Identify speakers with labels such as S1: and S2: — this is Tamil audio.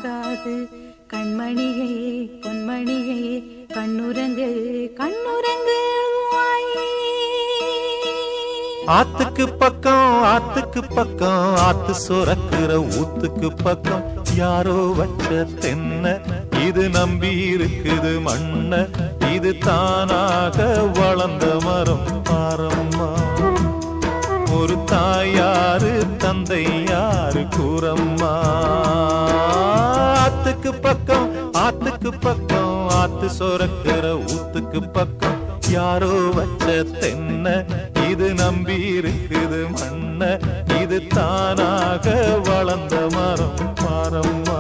S1: தூங்காது கண்மணியே பொன்மணியே கண்ணுரங்கு கண்ணுரங்கு
S2: ஆத்துக்கு பக்கம் ஆத்து சுரக்கிற ஊத்துக்கு பக்கம் யாரோ வச்ச தென்ன இது நம்பி இருக்குது மண்ண இது தானாக வளர்ந்த மரம் பாரம்மா ஒரு தாயாரு தந்தை யாரு கூறம்மா ஆத்துக்கு பக்கம் ஆத்து சுரக்கிற ஊத்துக்கு பக்கம் யாரோ வச்ச தென்ன இது நம்பி இருக்குது மண்ண இது தானாக வளர்ந்த மரம் பாரம்மா